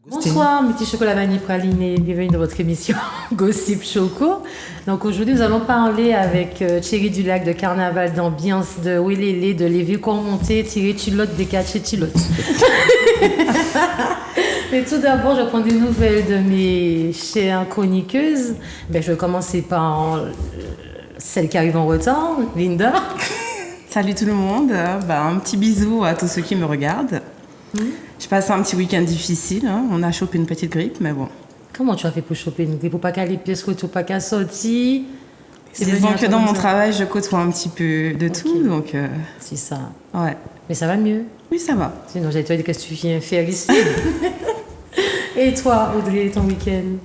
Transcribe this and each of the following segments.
Bonsoir, mes petits chocolats vanille pralinés, bienvenue dans votre émission Gossip Choco. Donc aujourd'hui, nous allons parler avec Thierry Dulac de Carnaval d'ambiance, de Ouélélé, de Les Vieux Cormontés, Thierry Tulotte, des Catchés Tulotte. Mais tout d'abord, je prends des nouvelles de mes chères chroniqueuses. Je vais commencer par celle qui arrive en retard, Linda. Salut tout le monde, un petit bisou à tous ceux qui me regardent. Je passe un petit week-end difficile, hein. On a chopé une petite grippe, mais bon. Comment tu as fait pour choper une grippe? Pour pas qu'à les pièces, pour pas qu'à sortir? Disons que dans mon travail, je côtoie un petit peu de tout, donc... C'est ça. Ouais. Mais ça va mieux? Oui, ça va. Sinon, j'allais te dire qu'est-ce que tu viens faire ici. Et toi, Audrey, ton week-end?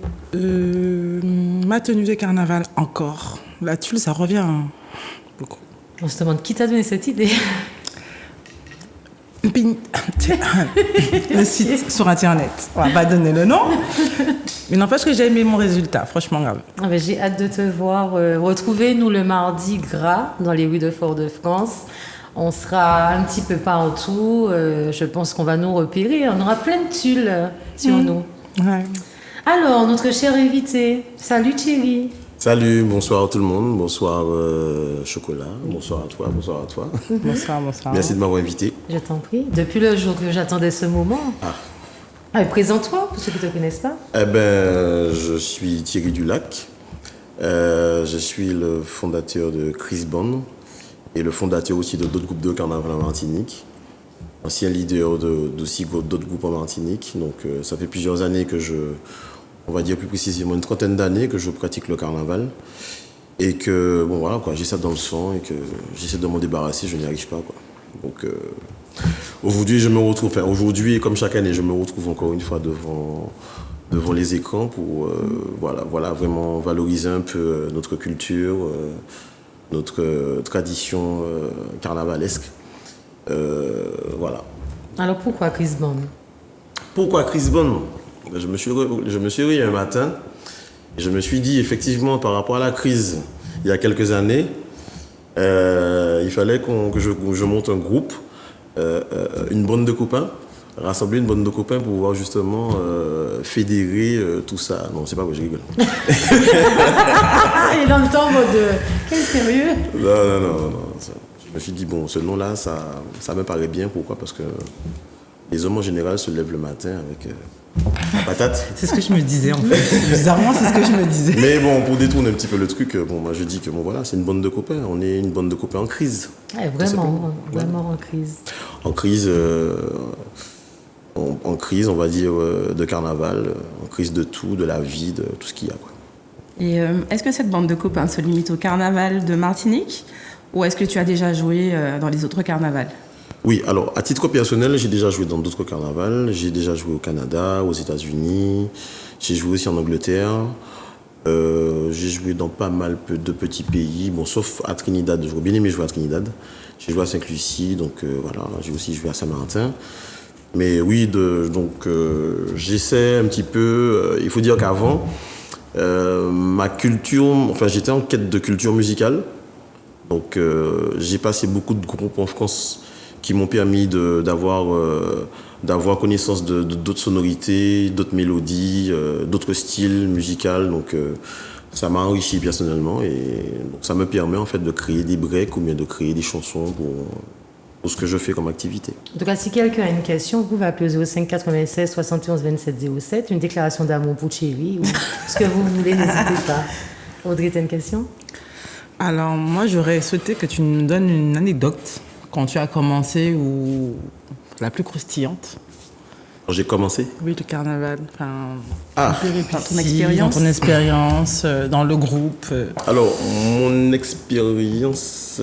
Ma tenue de carnaval, encore. La tulle, ça revient beaucoup. On se demande qui t'a donné cette idée? Le site sur Internet. On va pas donner le nom. Mais n'empêche que j'ai aimé mon résultat, franchement grave. J'ai hâte de te voir. Retrouvez-nous le mardi gras dans les rues de Fort-de-France. On sera un petit peu partout. Je pense qu'on va nous repérer. On aura plein de tulles sur nous. Ouais. Alors, notre cher invité. Salut Thierry. Salut, bonsoir tout le monde, bonsoir Chocolat, bonsoir à toi, bonsoir à toi. Bonsoir, bonsoir. Merci de m'avoir invité. Je t'en prie. Depuis le jour que j'attendais ce moment. Présente-toi, pour ceux qui ne te connaissent pas. Je suis Thierry Dulac. Je suis le fondateur de Chris Bond et le fondateur aussi de d'autres groupes de carnaval en Martinique. Ancien leader d'aussi d'autres groupes en Martinique. Donc ça fait plusieurs années que on va dire plus précisément une trentaine d'années que je pratique le carnaval et que j'ai ça dans le sang et que j'essaie de m'en débarrasser, je n'y arrive pas quoi. Donc aujourd'hui aujourd'hui comme chaque année je me retrouve encore une fois devant les écrans pour vraiment valoriser un peu notre culture, notre tradition carnavalesque. Alors pourquoi Chris Bond? Pourquoi Chris Bond? Je me suis réveillé un matin et je me suis dit effectivement par rapport à la crise il y a quelques années, il fallait que je monte un groupe, une bande de copains, rassembler une bande de copains pour pouvoir justement fédérer tout ça. Non, c'est pas vrai, je rigole. Et dans le temps, quel sérieux? Non. Je me suis dit ce nom-là, ça me paraît bien. Pourquoi? Parce que les hommes en général se lèvent le matin avec la patate. C'est ce que je me disais en fait. Bizarrement, c'est ce que je me disais. Mais pour détourner un petit peu le truc, moi je dis que c'est une bande de copains. On est une bande de copains en crise. Vraiment en crise. En crise, en crise, on va dire, de carnaval, en crise de tout, de la vie, de tout ce qu'il y a. Quoi. Et est-ce que cette bande de copains se limite au carnaval de Martinique ou est-ce que tu as déjà joué dans les autres carnavals? Oui, alors à titre personnel, j'ai déjà joué dans d'autres carnavals. J'ai déjà joué au Canada, aux États-Unis. J'ai joué aussi en Angleterre. J'ai joué dans pas mal de petits pays, sauf à Trinidad. J'aurais bien aimé jouer à Trinidad. J'ai joué à Sainte-Lucie, donc j'ai aussi joué à Saint-Martin. Mais oui, j'essaie un petit peu. Il faut dire qu'avant, ma culture, j'étais en quête de culture musicale. Donc j'ai passé beaucoup de groupes en France qui m'ont permis d'avoir connaissance d'autres sonorités, d'autres mélodies, d'autres styles musicaux. Donc ça m'a enrichi personnellement et donc, ça me permet en fait de créer des breaks ou bien de créer des chansons pour ce que je fais comme activité. En tout cas, si quelqu'un a une question, vous pouvez appeler au 05 96 71 27 07, une déclaration d'amour pour Thierry ou ce que vous voulez, n'hésitez pas. Audrey, tu as une question? Alors, moi, j'aurais souhaité que tu nous donnes une anecdote quand tu as commencé ou la plus croustillante. Quand j'ai commencé? Oui, le carnaval. Dans ton expérience, dans le groupe. Alors, mon expérience,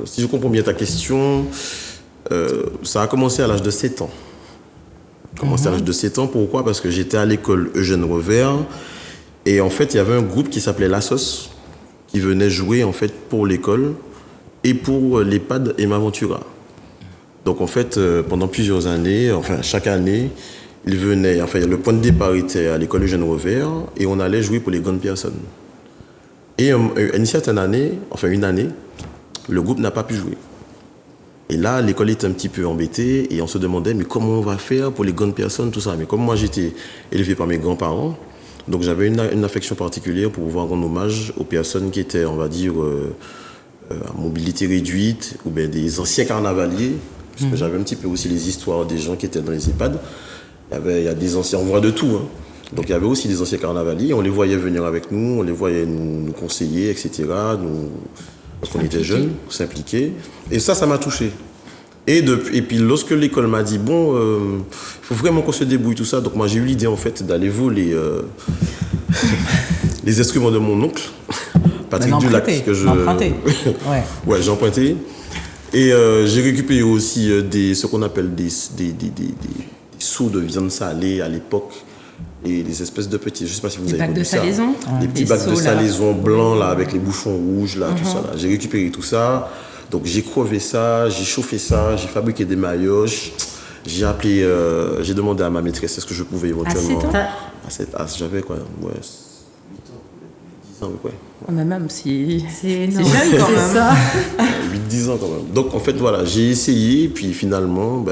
si je comprends bien ta question, ça a commencé à l'âge de 7 ans. À l'âge de 7 ans, pourquoi? Parce que j'étais à l'école Eugène Revers et en fait, il y avait un groupe qui s'appelait La Sauce qui venait jouer en fait pour l'école et pour l'EHPAD Emma Ventura. Donc en fait, pendant plusieurs années, enfin chaque année, ils venaient, enfin le point de départ était à l'école Eugène Revers et on allait jouer pour les grandes personnes. Et une certaine année, enfin une année, le groupe n'a pas pu jouer. Et là, l'école était un petit peu embêtée et on se demandait, mais comment on va faire pour les grandes personnes, tout ça. Mais comme moi, j'étais élevé par mes grands-parents, donc j'avais une affection particulière pour pouvoir rendre hommage aux personnes qui étaient, on va dire, à mobilité réduite, ou bien des anciens carnavaliers, parce que j'avais un petit peu aussi les histoires des gens qui étaient dans les EHPAD. Il y a des anciens, on voit de tout, hein. Donc il y avait aussi des anciens carnavaliers, on les voyait venir avec nous, on les voyait nous conseiller, etc. Parce qu'on était jeunes, s'impliquer. Et ça m'a touché. Et puis lorsque l'école m'a dit, bon, faut vraiment qu'on se débrouille, tout ça, donc moi j'ai eu l'idée en fait d'aller voler les instruments de mon oncle, Patrick Dulac. Emprunté. Ouais. Ouais, j'ai emprunté. Et j'ai récupéré aussi ce qu'on appelle des seaux de viande salée à l'époque. Et des espèces de petits, je ne sais pas si vous avez bacs de ça. salaison. Les petits bacs de salaison blancs là, avec les bouchons rouges, là, tout ça. Là. J'ai récupéré tout ça. Donc j'ai crevé ça, j'ai chauffé ça, j'ai fabriqué des maillotches. J'ai appelé, j'ai demandé à ma maîtresse est-ce que je pouvais éventuellement. À 7 ans j'avais quoi, ouais, 10 ans, ouais. On a même si. C'est jeune quand même. Ça. 8-10 ans quand même. Donc en fait voilà, j'ai essayé, puis finalement,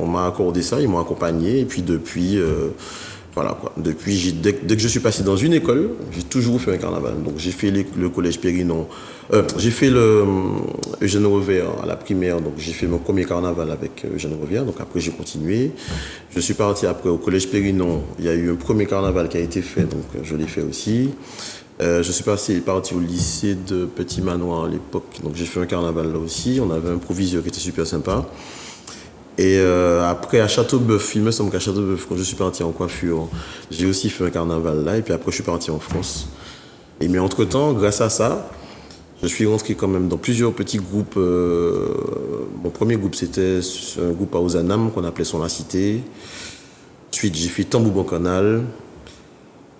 on m'a accordé ça, ils m'ont accompagné, et puis depuis. Voilà quoi. Depuis, dès que je suis passé dans une école, j'ai toujours fait un carnaval. Donc j'ai fait le collège Périnon. J'ai fait le Eugène Revers à la primaire. Donc j'ai fait mon premier carnaval avec Eugène Revers. Donc après j'ai continué. Je suis parti après au collège Périnon. Il y a eu un premier carnaval qui a été fait. Donc je l'ai fait aussi. Je suis parti au lycée de Petit Manoir à l'époque. Donc j'ai fait un carnaval là aussi. On avait un proviseur qui était super sympa. Et après, à Châteauboeuf, il me semble qu'à Châteauboeuf, quand je suis parti en coiffure, j'ai aussi fait un carnaval là. Et puis après, je suis parti en France. Mais entre-temps, grâce à ça, je suis rentré quand même dans plusieurs petits groupes. Mon premier groupe, c'était un groupe à Ozanam qu'on appelait Son La Cité. Ensuite, j'ai fait Tambouban Canal.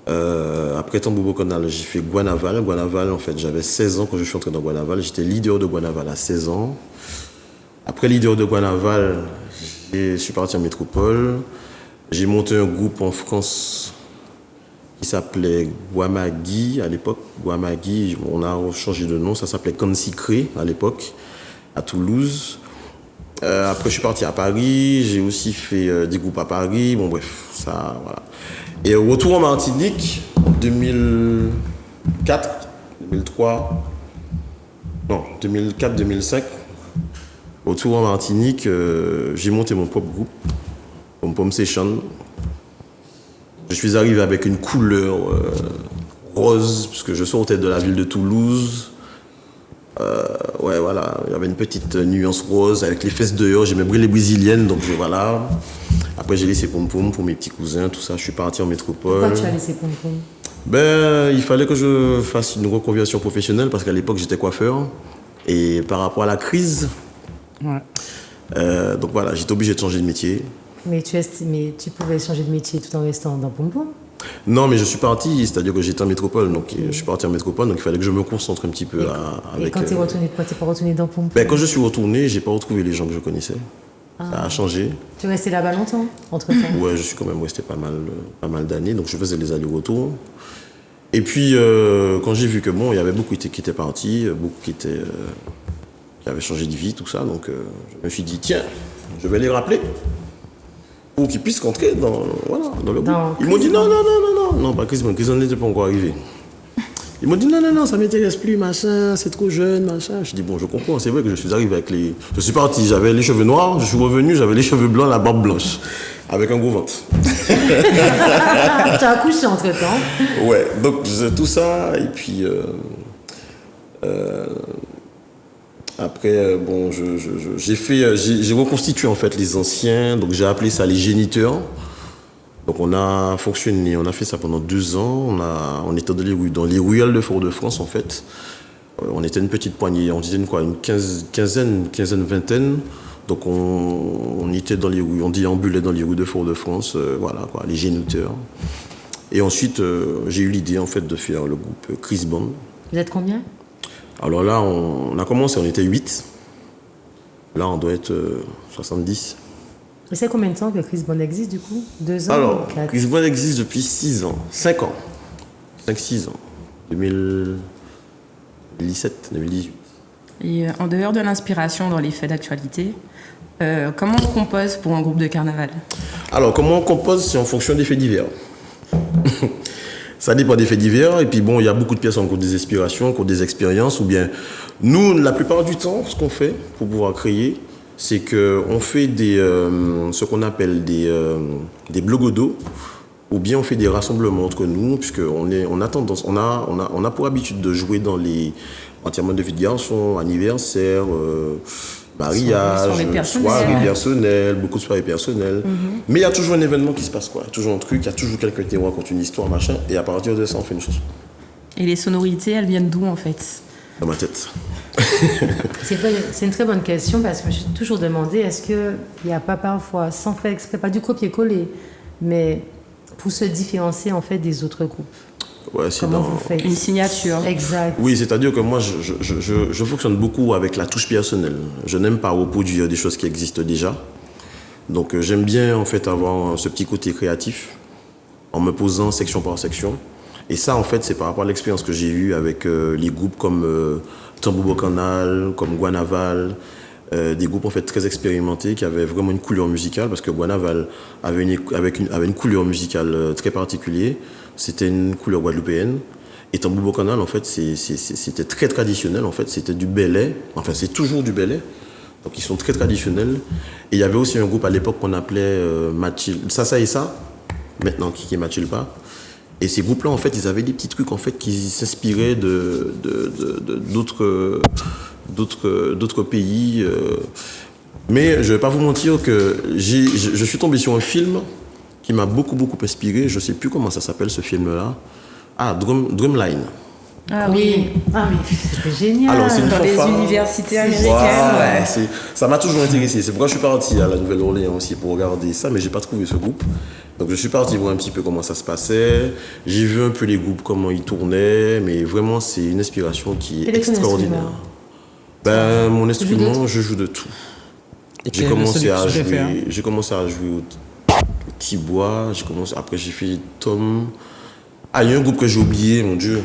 Après Tambouban Canal, j'ai fait Guanaval. Guanaval, en fait, j'avais 16 ans quand je suis entré dans Guanaval. J'étais leader de Guanaval à 16 ans. Après leader de Guanaval, je suis parti en métropole. J'ai monté un groupe en France qui s'appelait Guamagui à l'époque. Guamagui, on a changé de nom, ça s'appelait Cansicré à l'époque, à Toulouse. Après, je suis parti à Paris, j'ai aussi fait des groupes à Paris. Bon, bref, ça, voilà. Et retour en Martinique, en 2004, 2003, non, 2004, 2005. Retour en Martinique, j'ai monté mon propre groupe, Pom Pom Session. Je suis arrivé avec une couleur rose, puisque je sortais de la ville de Toulouse. Ouais, voilà, il y avait une petite nuance rose avec les fesses dehors. J'aimais brûler les brésiliennes, donc voilà. Après, j'ai laissé Pom Pom pour mes petits cousins, tout ça. Je suis parti en métropole. Pourquoi tu as laissé Pom Pom? Il fallait que je fasse une reconversion professionnelle, parce qu'à l'époque, j'étais coiffeur. Et par rapport à la crise, ouais. Donc voilà, j'étais obligé de changer de métier. Mais tu pouvais changer de métier tout en restant dans Pom Pom? Non, mais je suis parti, c'est-à-dire que j'étais en métropole, donc je suis parti en métropole, donc il fallait que je me concentre un petit peu avec... Et quand tu es retourné, pourquoi tu n'es pas retourné dans Pom Pom? Quand je suis retourné, j'ai pas retrouvé les gens que je connaissais. Ça a changé. Tu es resté là-bas longtemps, entre-temps? Ouais, je suis quand même resté pas mal d'années, donc je faisais les allers-retours. Et puis, quand j'ai vu que bon, il y avait beaucoup qui étaient partis, beaucoup qui avaient changé de vie, tout ça, donc je me suis dit, tiens, je vais les rappeler pour qu'ils puissent rentrer dans le groupe. Ils m'ont dit non, pas Chris Bond n'était pas encore arrivé. Ils m'ont dit non, ça m'intéresse plus, machin, c'est trop jeune, machin. Je dis bon, je comprends, c'est vrai que je suis arrivé avec les... Je suis parti, j'avais les cheveux noirs, je suis revenu, j'avais les cheveux blancs, la barbe blanche, avec un gros ventre. Tu as accouché entre-temps. Ouais, donc tout ça, et puis... Après, bon, j'ai reconstitué en fait les anciens, donc j'ai appelé ça les géniteurs. Donc on a fonctionné, on a fait ça pendant 2 ans. On était dans les ruelles de Fort-de-France en fait. On était une petite poignée, on disait une quinzaine, vingtaine. Donc on était dans les rues, on déambulait dans les rues de Fort-de-France, voilà quoi, les géniteurs. Et ensuite, j'ai eu l'idée en fait de faire le groupe Chris Bond. Vous êtes combien? Alors là, on a commencé, on était 8. Là, on doit être 70. Et c'est combien de temps que Chris Bond existe, du coup? 2 ans Alors, ou 4? Chris Bond existe depuis 6 ans, 5 ans. 5-6 ans. 2017, 2018. Et en dehors de l'inspiration dans les faits d'actualité, comment on compose pour un groupe de carnaval? Alors, comment on compose? C'est en fonction des faits divers. Ça dépend des faits divers. Et puis, bon, il y a beaucoup de personnes qui ont des inspirations, qui ont des expériences. Ou bien, nous, la plupart du temps, ce qu'on fait pour pouvoir créer, c'est qu'on fait ce qu'on appelle des blogodos. Ou bien on fait des rassemblements entre nous, puisqu'on a tendance, on a pour habitude de jouer dans les enterrements de vie de garçon, anniversaire, mariage, soirées personnelles, beaucoup de soirées personnelles. Mais il y a toujours un événement qui se passe, quoi. Il y a toujours un truc, il y a toujours quelqu'un qui raconte une histoire, machin, et à partir de ça, on fait une chanson. Et les sonorités, elles viennent d'où en fait? Dans ma tête. C'est une très bonne question parce que je me suis toujours demandé, est-ce qu'il n'y a pas parfois, sans faire exprès, pas du copier-coller, mais pour se différencier en fait des autres groupes? Ouais, c'est Comment vous faites? Une signature. Exact. Oui, c'est-à-dire que moi, je fonctionne beaucoup avec la touche personnelle. Je n'aime pas reproduire des choses qui existent déjà. Donc, j'aime bien, en fait, avoir ce petit côté créatif en me posant section par section. Et ça, en fait, c'est par rapport à l'expérience que j'ai eue avec les groupes comme Tamboubo Canal, comme Guanaval, des groupes en fait très expérimentés qui avaient vraiment une couleur musicale, parce que Guanaval avait une couleur musicale très particulière. C'était une couleur guadeloupéenne. Et Tamboubo Canal, en fait, c'était très traditionnel. En fait, c'était du belay. Enfin, c'est toujours du belay. Donc, ils sont très traditionnels. Et il y avait aussi un groupe à l'époque qu'on appelait Ça et ça, maintenant qui est Machilpa. Et ces groupes-là, en fait, ils avaient des petits trucs en fait qui s'inspiraient d'autres pays. Mais je ne vais pas vous mentir que je suis tombé sur un film qui m'a beaucoup inspiré. Je ne sais plus comment ça s'appelle ce film-là. Ah, Drumline. Ah oui. Ah oui, c'était génial. Alors, c'est une Dans les fanfare. universités américaines. Voilà, Ouais. ça m'a toujours intéressé. C'est pourquoi je suis parti à la Nouvelle-Orléans aussi pour regarder ça, mais je n'ai pas trouvé ce groupe. Donc je suis parti voir un petit peu comment ça se passait. J'ai vu un peu les groupes, comment ils tournaient, mais vraiment c'est une inspiration qui est extraordinaire. Mon instrument, je joue de tout. J'ai commencé à jouer au tibois, après j'ai fait tom. Ah, il y a un groupe que j'ai oublié, mon Dieu.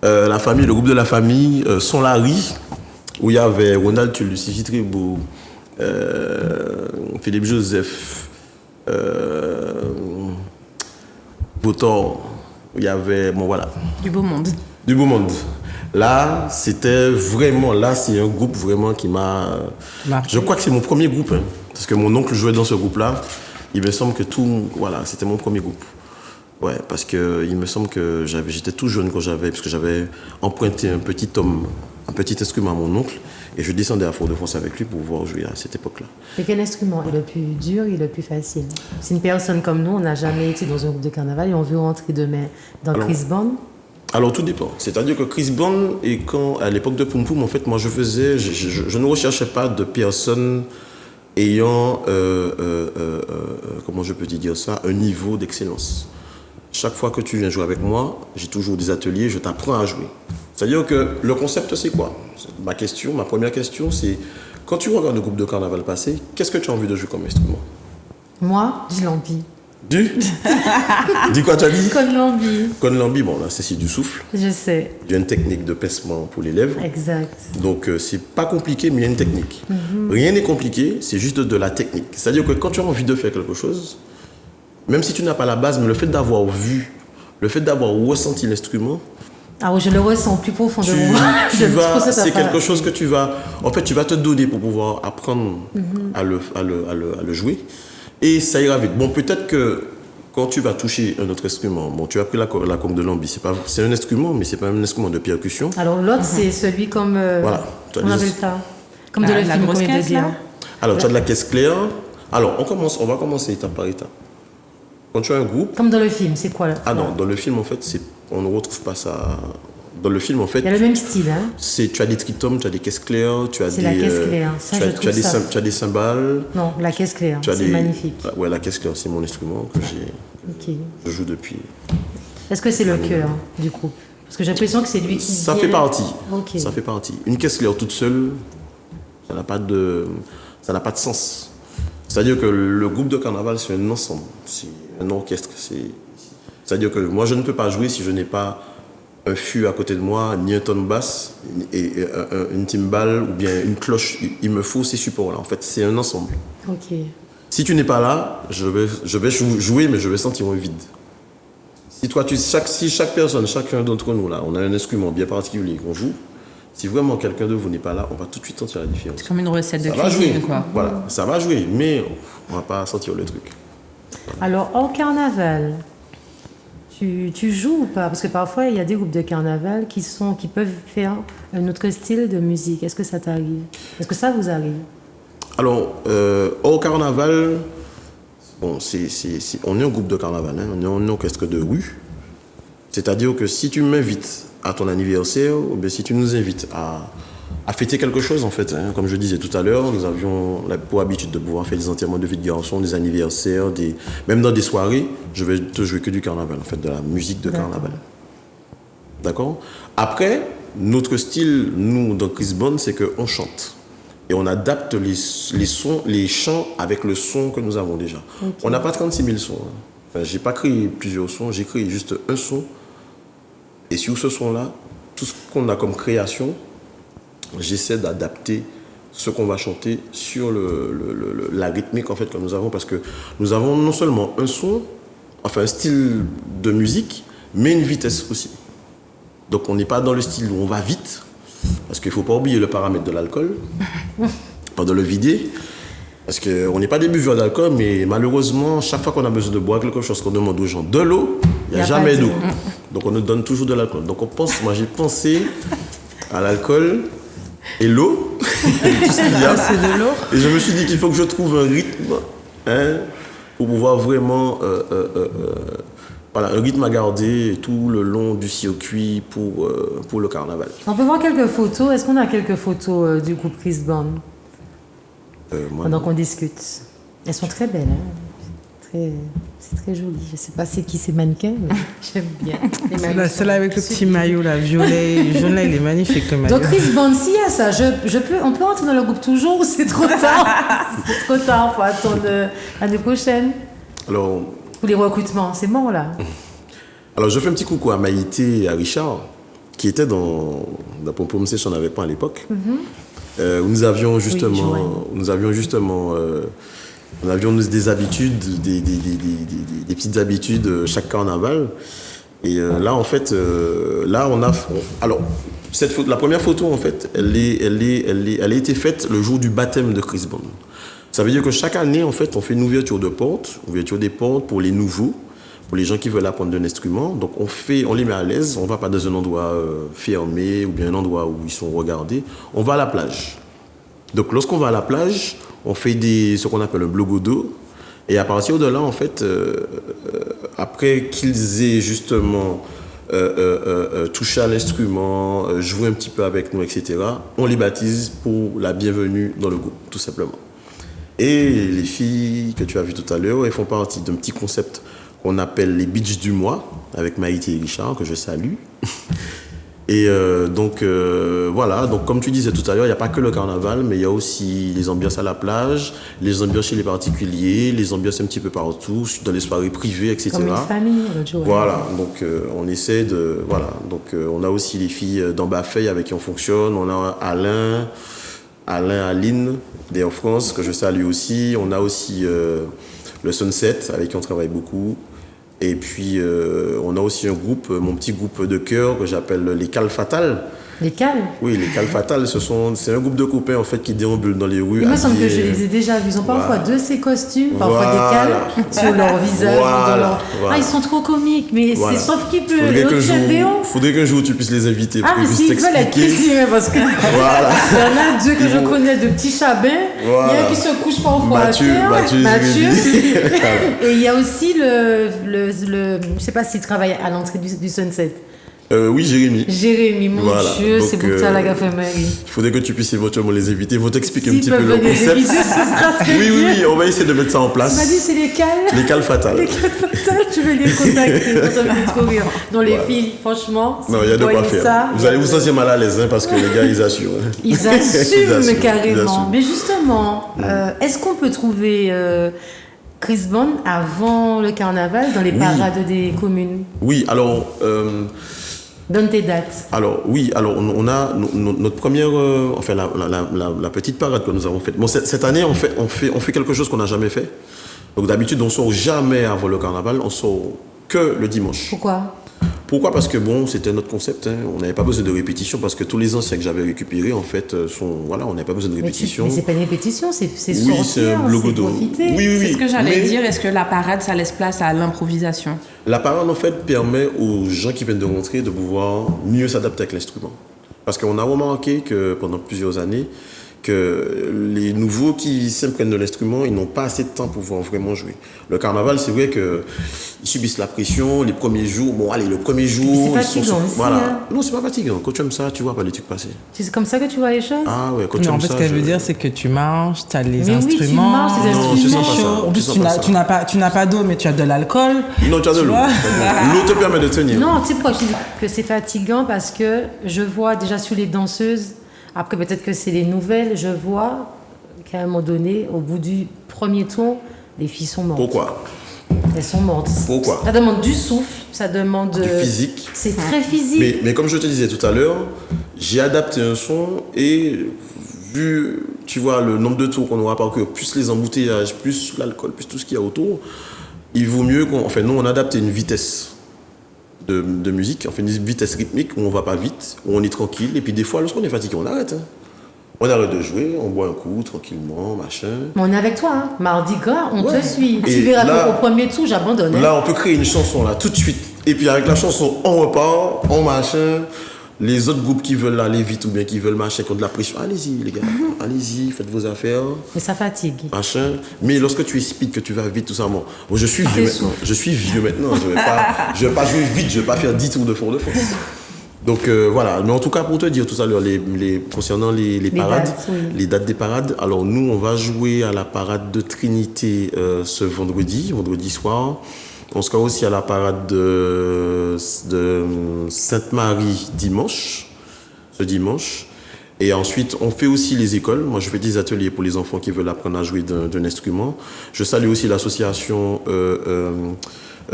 Le groupe de la famille, Son Larry, où il y avait Ronald Lucifi Tribo, Philippe Joseph, Botor, il y avait, bon voilà. Du beau monde. Du beau monde. Là, c'est un groupe vraiment qui m'a... Je crois que c'est mon premier groupe, hein, parce que mon oncle jouait dans ce groupe-là. Il me semble que c'était mon premier groupe. Ouais, parce que il me semble que j'étais tout jeune parce que j'avais emprunté un petit instrument à mon oncle, et je descendais à Fort-de-France avec lui pour pouvoir jouer à cette époque-là. Et quel instrument est le plus dur et le plus facile? C'est une personne comme nous, on n'a jamais été dans un groupe de carnaval et on veut rentrer demain dans Chris Bond. Alors tout dépend. C'est-à-dire que Chris Bond, à l'époque de Poum Poum, en fait, moi je ne recherchais pas de personnes ayant, comment je peux te dire ça, un niveau d'excellence. Chaque fois que tu viens jouer avec moi, j'ai toujours des ateliers, je t'apprends à jouer. C'est-à-dire que le concept, c'est quoi? Ma première question, c'est quand tu regardes le groupe de carnaval passé, qu'est-ce que tu as envie de jouer comme instrument? Moi, du lambi. Du quoi tu as dit? Conlambi. Conlambi, bon là, c'est du souffle. Je sais. Il y a une technique de pincement pour les lèvres. Exact. Donc, c'est pas compliqué, mais il y a une technique. Rien n'est compliqué, c'est juste de la technique. C'est-à-dire que quand tu as envie de faire quelque chose, même si tu n'as pas la base, mais le fait d'avoir vu, le fait d'avoir ressenti l'instrument, ah oui, je le ressens plus profond de moi. C'est quelque chose que tu vas te donner pour pouvoir apprendre à le jouer. Et ça ira vite. Bon, peut-être que quand tu vas toucher un autre instrument, bon, tu as pris la congue de lambi, c'est un instrument, mais c'est pas un instrument de percussion. Alors l'autre, c'est celui comme... voilà. On appelle ça comme de la film grosse caisse, là. Alors, tu as de la caisse claire. Alors, on va commencer étape par étape. Quand tu as un groupe... Comme dans le film, c'est quoi là? Ah non, dans le film, en fait, on ne retrouve pas ça... Dans le film, en fait... Il y a le même style, hein? Tu as des tritomes, tu as des caisses claires, tu as c'est la caisse claire, ça, tu as des cymbales... Non, la caisse claire, c'est magnifique. Ouais, la caisse claire, c'est mon instrument que je joue depuis... Est-ce que c'est le cœur du groupe? Parce que j'ai l'impression que c'est lui qui... Ça fait partie. Okay. Ça fait partie. Une caisse claire toute seule, Ça n'a pas de sens. C'est-à-dire que le groupe de carnaval, c'est un ensemble, c'est un orchestre. C'est-à-dire que moi, je ne peux pas jouer si je n'ai pas un fût à côté de moi, ni un tonne basse, et une timbale ou bien une cloche. Il me faut ces supports-là. En fait, c'est un ensemble. Ok. Si tu n'es pas là, je vais jouer, mais je vais sentir un vide. Si chaque personne, chacun d'entre nous, là, on a un instrument bien particulier qu'on joue, si vraiment quelqu'un de vous n'est pas là, on va tout de suite sentir la différence. C'est comme une recette de Ça va cuisine, jouer, quoi. voilà, ça va jouer, mais on va pas sentir le truc. Alors, en carnaval, tu joues ou pas? Parce que parfois, il y a des groupes de carnaval qui peuvent faire un autre style de musique. Est-ce que ça t'arrive? Est-ce que ça vous arrive? Alors, au carnaval, bon, on est un groupe de carnaval, hein, on est un orchestre de rue. C'est-à-dire que si tu m'invites à ton anniversaire, ou bien si tu nous invites à fêter quelque chose, en fait, hein, comme je disais tout à l'heure, nous avions pour habitude de pouvoir faire des enterrements de vie de garçon, des anniversaires, même dans des soirées, je vais te jouer que du carnaval, en fait, de la musique de carnaval. D'accord? Après, notre style, nous, dans Chris Bond, c'est qu'on chante. Et on adapte les chants avec le son que nous avons déjà. Okay. On n'a pas 36 000 sons. Hein. Enfin, je n'ai pas créé plusieurs sons, j'ai créé juste un son. Et sur ce son-là, tout ce qu'on a comme création, j'essaie d'adapter ce qu'on va chanter sur la rythmique en fait, que nous avons. Parce que nous avons non seulement un son, enfin un style de musique, mais une vitesse aussi. Donc on n'est pas dans le style où on va vite. Parce qu'il ne faut pas oublier le paramètre de l'alcool, pas de le vider. Parce qu'on n'est pas des buveurs d'alcool, mais malheureusement, chaque fois qu'on a besoin de boire quelque chose, qu'on demande aux gens de l'eau, il n'y a jamais d'eau. Donc on nous donne toujours de l'alcool. Donc moi j'ai pensé à l'alcool et l'eau, tout ce qu'il y a. C'est de l'eau. Et je me suis dit qu'il faut que je trouve un rythme pour pouvoir vraiment... Voilà, un rythme à garder tout le long du circuit pour le carnaval. On peut voir quelques photos. Est-ce qu'on a quelques photos du groupe Chris Bond pendant qu'on discute? Elles sont très belles. Hein? C'est très joli. Je ne sais pas c'est qui ces mannequins, mais j'aime bien. Celle-là avec le petit maillot, là, violet, jaune, là, il est magnifique, le maillot. Donc Chris Bond, s'il y a ça, on peut entrer dans le groupe toujours ou c'est trop tard? C'est trop tard, il faut attendre l'année prochaine. Alors... Pour les recrutements, c'est bon là. Alors je fais un petit coucou à Maïté et à Richard, qui étaient dans Pom Session avec moi à l'époque, où nous avions justement, des habitudes, des petites habitudes chaque carnaval. Et là en fait, alors la première photo en fait, elle a été faite le jour du baptême de Chris Bond. Ça veut dire que chaque année, en fait, on fait une ouverture des portes pour les nouveaux, pour les gens qui veulent apprendre un instrument. Donc, on les met à l'aise. On ne va pas dans un endroit fermé ou bien un endroit où ils sont regardés. On va à la plage. Donc, lorsqu'on va à la plage, on fait ce qu'on appelle un blogodo. Et à partir de là, en fait, après qu'ils aient justement touché à l'instrument, joué un petit peu avec nous, etc., on les baptise pour la bienvenue dans le groupe, tout simplement. Et les filles que tu as vues tout à l'heure, elles font partie d'un petit concept qu'on appelle les Beach du mois, avec Maïté et Richard, que je salue. Et voilà, donc comme tu disais tout à l'heure, il n'y a pas que le carnaval, mais il y a aussi les ambiances à la plage, les ambiances chez les particuliers, les ambiances un petit peu partout, dans les soirées privées, etc. Comme une famille, voilà, donc on essaie de... Voilà, donc on a aussi les filles d'Ambafeuille avec qui on fonctionne, on a Aline d'Air France, que je salue aussi. On a aussi le Sunset, avec qui on travaille beaucoup. Et puis, on a aussi un groupe, mon petit groupe de chœur, que j'appelle les Cales Fatales. Les Cales? Oui, les Cales Fatales, c'est un groupe de copains, en fait, qui déambulent dans les rues. Il me semble que je les ai déjà vus. Ils ont parfois de ces costumes, parfois des cales sur leur visage. Ah, ils sont trop comiques, mais c'est sauf qu'ils peuvent. Faudrait qu'un jour tu puisses les inviter pour qu'ils puissent t'expliquer. Ah, mais s'ils veulent être précis, parce que voilà. Il y en a deux que je connais de petits chabins. Il y en a qui se couchent parfois à terre. Mathieu. Et il y a aussi je ne sais pas s'il travaille à l'entrée du Sunset. Oui, Jérémy. Jérémy, mon Voilà, Dieu, donc, c'est pour ça la gaffe Marie. Il faudrait que tu puisses éventuellement les inviter. Ils vont t'expliquer un S'ils petit peu peuvent le venir concept. les visiter, ce sera très Oui, oui, bien. oui, on va essayer de mettre ça en Tu m'as dit place. c'est les cales. Les cales fatales. Les cales fatales, je vais les contacter. Ça me fait trop rire. Non, les Voilà. filles, franchement, si Non, il y a de vous quoi voyez faire. ça, Vous allez vous sentir mal à l'aise hein, parce que les gars, ils assurent. hein. Ils Ils assument assument, carrément. ils assument. Mais justement, est-ce qu'on peut trouver Chris Bond avant le carnaval dans les Oui. parades des communes? Oui, alors. Donne tes dates. Alors oui, alors on a notre première, enfin la petite parade que nous avons faite. Bon, cette année on fait quelque chose qu'on n'a jamais fait. Donc d'habitude on sort jamais avant le carnaval, on sort que le dimanche. Pourquoi? Pourquoi? Parce que bon, c'était notre concept. hein. On n'avait pas besoin de répétition parce que tous les anciens que j'avais récupérés en fait voilà, on n'avait pas besoin de répétition. Mais c'est pas une répétition, c'est Oui, sortir, c'est un logo c'est de. profiter. Oui, oui, C'est oui. ce que j'allais Mais dire. Est-ce que la parade, ça laisse place à l'improvisation? La parade en fait permet aux gens qui viennent de rentrer de pouvoir mieux s'adapter avec l'instrument. Parce qu'on a remarqué que pendant plusieurs années, que les nouveaux qui s'imprègnent de l'instrument, ils n'ont pas assez de temps pour pouvoir vraiment jouer. Le carnaval, c'est vrai qu'ils subissent la pression les premiers jours. Bon, allez, le premier jour, Mais c'est fatigant aussi, voilà. hein. Non, c'est pas fatigant. Quand tu aimes ça, tu vois pas les trucs passer. C'est comme ça que tu vois les choses? Ah ouais, quand tu Non, en aimes fait, ça. ce qu'elle veut dire, c'est que tu marches, tu as les Mais oui, tu instruments. marches, tes Non, tu instruments. sens pas ça. En plus, sens tu pas n'as- ça. tu n'as pas d'eau, mais tu as de l'alcool. Non, tu as de Tu l'eau. vois L'eau te permet de tenir. Non, tu sais pourquoi je dis que c'est fatigant? Parce que je vois déjà sur les danseuses, après peut-être que c'est les nouvelles, je vois qu'à un moment donné, au bout du premier tour, les filles sont mortes. Pourquoi? Elles sont mortes. Pourquoi? Ça demande du souffle, ça demande... Du physique. C'est très physique. Mais comme je te disais tout à l'heure, j'ai adapté un son et vu, tu vois, le nombre de tours qu'on aura parcouru, plus les embouteillages, plus l'alcool, plus tout ce qu'il y a autour, il vaut mieux qu'on... Enfin, nous, on a adapté une vitesse de musique, enfin une vitesse rythmique où on va pas vite, où on est tranquille. Et puis des fois, lorsqu'on est fatigué, on arrête. hein. On arrête de jouer, on boit un coup tranquillement, machin. Mais on est avec toi, hein. Mardi gras, on Ouais. te suit. Et Tu verras là- qu'au premier tour, j'abandonne. hein. Là, on peut créer une chanson là tout de suite. Et puis avec la chanson, on repart, on machin. Les autres groupes qui veulent aller vite ou bien qui veulent machin, qui ont de la pression, allez-y les gars, allez-y, faites vos affaires, Mais ça fatigue. machin. Mais lorsque tu es speed, que tu vas vite, tout ça, bon, je suis vieux T'es maintenant. souffle. Je suis vieux maintenant. Je vais pas jouer vite, je vais pas faire 10 tours de fond de force. Donc voilà, mais en tout cas pour te dire tout à l'heure, concernant les parades, dates, oui. les dates des parades, alors nous on va jouer à la parade de Trinité ce vendredi soir. On sera aussi à la parade de Sainte-Marie ce dimanche. Et ensuite, on fait aussi les écoles. Moi, je fais des ateliers pour les enfants qui veulent apprendre à jouer d'un instrument. Je salue aussi l'association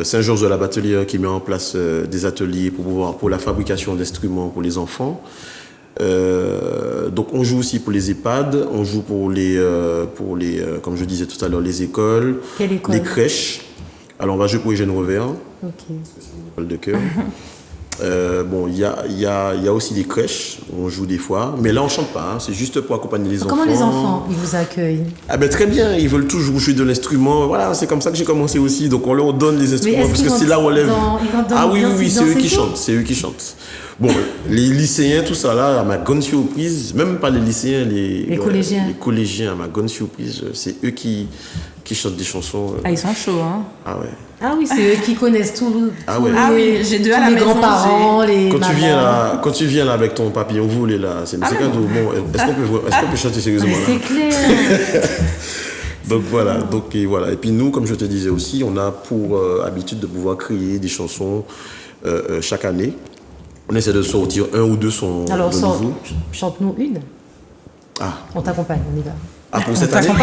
Saint-Georges de la Batelière qui met en place des ateliers pour la fabrication d'instruments pour les enfants. Donc, on joue aussi pour les EHPAD, on joue pour les comme je disais tout à l'heure, les écoles, Quelle école? les crèches. Alors, on va jouer pour Eugène Revers, Ok. école de cœur. Bon, il y a aussi des crèches, on joue des fois, mais là on chante pas, hein, c'est juste pour accompagner les enfants. Comment les enfants, ils vous accueillent? Ah ben très bien, ils veulent toujours jouer de l'instrument. Voilà, c'est comme ça que j'ai commencé aussi. Donc on leur donne les instruments est-ce parce qu'ils que vont c'est là où on lève. ils vont dans Ah oui, oui, l'ambiance, oui, ils c'est eux dansent et qui tout chantent, c'est eux qui chantent. Bon, les lycéens, tout ça là, à ma grande surprise, même pas les lycéens, Les collégiens. les collégiens, à ma grande surprise, c'est eux qui chantent des chansons. Ah, ils sont chauds, hein. Ah ouais. Ah oui, c'est eux qui connaissent tout. Ah ouais. Ah oui, j'ai deux à la les maison, grands-parents, les Quand tu viens mamans. là, avec ton papillon voulé là, c'est cadeau. Bon, est-ce qu'on peut chanter sérieusement là? C'est clair. Donc voilà, et voilà. Et puis nous, comme je te disais aussi, on a pour habitude de pouvoir créer des chansons chaque année. On essaie de sortir un ou deux sons Alors, de nouveau. chante-nous une. Ah, On t'accompagne, on y va. ah, pour cette année? Non,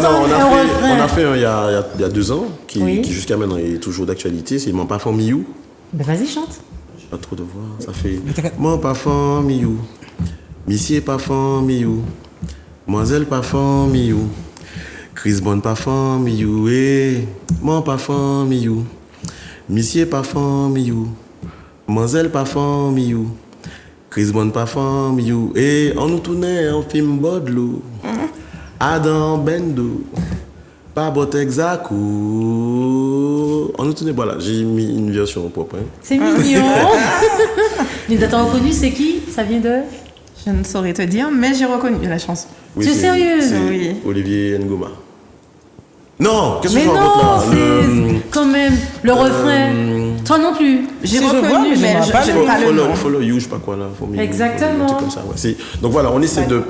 non, on a fait un il y a 2 ans, qui Oui. jusqu'à maintenant est toujours d'actualité, c'est Mon Parfum Miou. Ben vas-y, chante. J'ai pas trop de voix, ça fait Mon Parfum Miou, Monsieur Parfum Miou, Mademoiselle Parfum Miou, Chris Bond Parfum Miou, et Mon Parfum Miou, Monsieur Parfum Miou, Mademoiselle Parfum Miou, Chris Bond Parfum Miou, et on nous tournait en film Bodlo, Adam Bendo, Pabot Exacou. On nous tournait, voilà, j'ai mis une version propre. hein. C'est mignon. Les dates reconnues, c'est qui? Ça vient de? Je ne saurais te dire, mais j'ai reconnu la chanson. Tu es c'est- sérieuse? c'est Oui. Olivier Ngoma. Non, qu'est-ce que Mais je raconte là? non, c'est quand même le refrain. Toi non plus. J'ai Si je vois, reconnu, mais je mais vois je pas je le- n'ai pas le nom. Follow you, je sais pas quoi là. Exactement. Un truc comme ça, ouais. Donc voilà, on essaie de.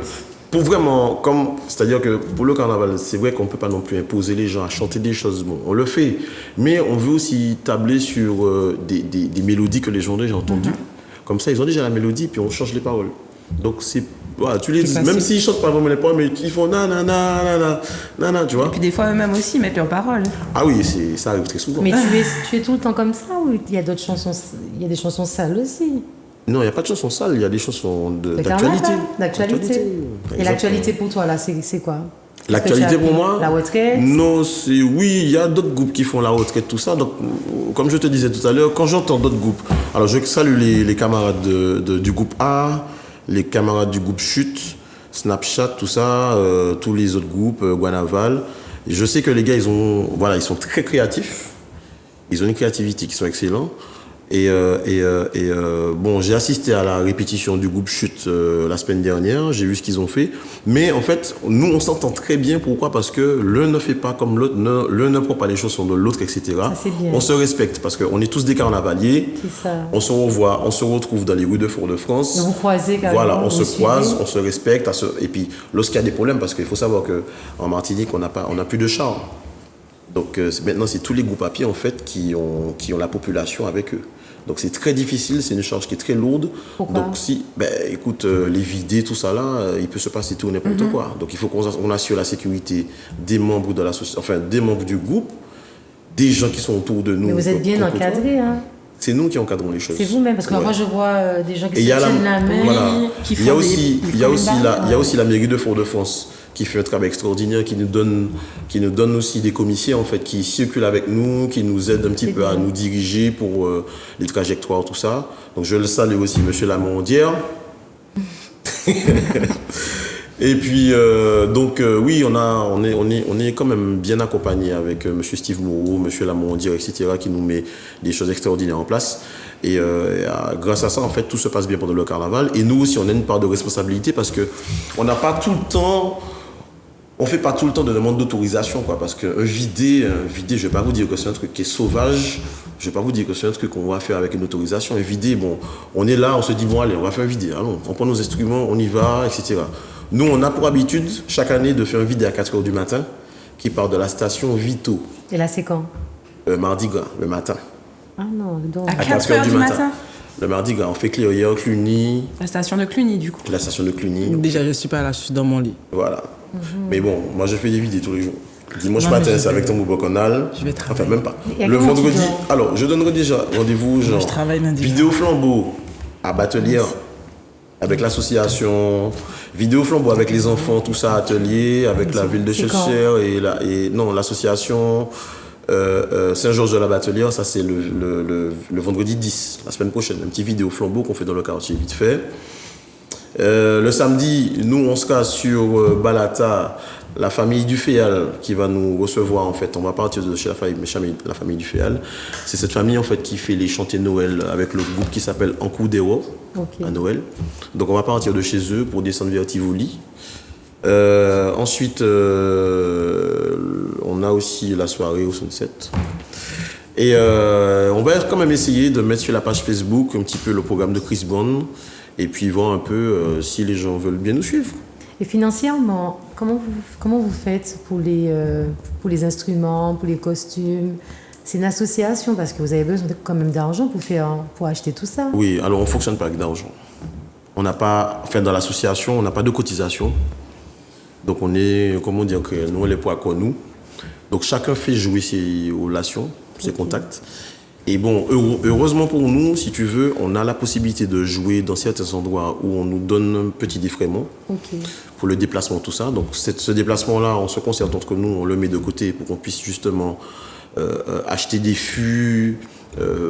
Pour vraiment, c'est-à-dire que pour le carnaval, c'est vrai qu'on ne peut pas non plus imposer les gens à chanter des choses. Bon, on le fait, mais on veut aussi tabler sur des mélodies que les gens ont déjà entendues. Comme ça, ils ont déjà la mélodie, puis on change les paroles. Donc c'est. Voilà, tu les dis, même s'ils chantent pas vraiment les paroles, mais ils font nanana, tu vois. Puis des fois, eux-mêmes aussi mettent leurs paroles. Ah oui, ça arrive très souvent. Mais tu es tout le temps comme ça ou il y a d'autres chansons, il y a des chansons sales aussi? Non, il n'y a pas de chansons sales, il y a des chansons Le d'actualité. carnaval, d'actualité. Par Et exemple, l'actualité pour toi, là, c'est quoi? L'actualité Qu'est-ce que tu as pour appris? moi? La retraite? Non, oui, il y a d'autres groupes qui font la retraite, tout ça. Donc, comme je te disais tout à l'heure, quand j'entends d'autres groupes, alors je salue les camarades du groupe A, les camarades du groupe Chute, Snapchat, tout ça, tous les autres groupes, Guanaval. Et je sais que les gars, ils sont très créatifs. Ils ont une créativité qui sont excellents. Bon, j'ai assisté à la répétition du groupe Chute la semaine dernière, j'ai vu ce qu'ils ont fait. Mais en fait, nous, on s'entend très bien. Pourquoi? Parce que l'un ne fait pas comme l'autre, l'un ne prend pas les chansons de l'autre, etc. Ça, c'est bien. On se respecte parce qu'on est tous des carnavaliers. C'est ça. On se revoit, on se retrouve dans les rues de Fort-de-France. Vous croisez carrément. Voilà, on vous se croise, suivez. on se respecte. Et puis, lorsqu'il y a des problèmes, parce qu'il faut savoir qu'en Martinique, on n'a plus de chars. Donc maintenant, c'est tous les groupes à pied en fait qui ont la population avec eux. Donc c'est très difficile, c'est une charge qui est très lourde. Pourquoi? Donc écoute, les vider, tout ça là, il peut se passer tout n'importe quoi. Donc il faut qu'on assure la sécurité des membres de l'association, enfin des membres du groupe, des gens qui sont autour de nous. Mais vous êtes bien encadrés, hein? C'est nous qui encadrons les choses. C'est vous-même, parce que Ouais. moi je vois des gens qui Et se il y a tiennent la main. voilà. qui Il y a font aussi, des il y a aussi communes il y a aussi la mairie de Fort-de-France qui fait un travail extraordinaire, qui nous donne aussi des commissaires en fait, qui circulent avec nous, qui nous aident un petit peu à nous diriger pour les trajectoires, tout ça. Donc je le salue aussi, Monsieur Lamondière. Et puis oui, on est quand même bien accompagné avec Monsieur Steve Moreau, Monsieur Lamondière, etc., qui nous met des choses extraordinaires en place. Et grâce à ça, en fait, tout se passe bien pendant le carnaval. Et nous aussi, on a une part de responsabilité parce que on n'a pas tout le temps. On fait pas tout le temps de demande d'autorisation, quoi, parce qu'un vidé, je vais pas vous dire que c'est un truc qui est sauvage, je vais pas vous dire que c'est un truc qu'on va faire avec une autorisation. Un vidé, bon, on est là, on se dit, bon, allez, on va faire un vidé, allons, on prend nos instruments, on y va, etc. Nous, on a pour habitude, chaque année, de faire un vidé à 4h du matin, qui part de la station Vito, Et là, c'est quand? Mardi Gras, le matin. Ah non, donc. À 4 heures du matin. Le Mardi Gras, on fait Clairière, Cluny, La station de Cluny, du coup. la station de Cluny, Déjà, je suis pas là, je suis dans mon lit. voilà. Mais bon, moi, je fais des vidés tous les jours. Dimanche Non, mais matin, je c'est vais- avec ton Boboconal. je vais travailler. Enfin, même pas. Et à Le comment tu vendredi. dors? Alors, je donnerai déjà rendez-vous, genre. je travaille lundi. Vidéo flambeau à Batelière. Avec l'association. Vidéo flambeau avec les enfants, tout ça, atelier. Avec la ville de C'est quand? Cheshire et l'association Saint-Georges de la Batelière. Ça, c'est le vendredi 10, la semaine prochaine. Un petit vidéo flambeau qu'on fait dans le quartier vite fait. Le samedi, nous, on sera sur Balata, la famille du Féal qui va nous recevoir, en fait. On va partir de chez la famille du Féal. C'est cette famille, en fait, qui fait les chantiers de Noël avec le groupe qui s'appelle Encou Dero Ok. à Noël. Donc, on va partir de chez eux pour descendre vers Tivoli. Ensuite, on a aussi la soirée au Sunset. Et on va quand même essayer de mettre sur la page Facebook un petit peu le programme de Chris Bond et puis voir un peu si les gens veulent bien nous suivre. Et financièrement, comment vous faites pour les instruments, pour les costumes? C'est une association parce que vous avez besoin quand même d'argent pour acheter tout ça. Oui, alors on ne fonctionne pas avec d'argent. On n'a pas, enfin dans l'association, on n'a pas de cotisation. Donc on est, comment dire, que nous on les poids quoi nous. Donc chacun fait jouer ses relations, ses contacts. Et bon, heureusement pour nous, si tu veux, on a la possibilité de jouer dans certains endroits où on nous donne un petit défraiement Ok. pour le déplacement, tout ça. Donc ce déplacement-là, on se concerte entre nous, on le met de côté pour qu'on puisse justement acheter des fûts,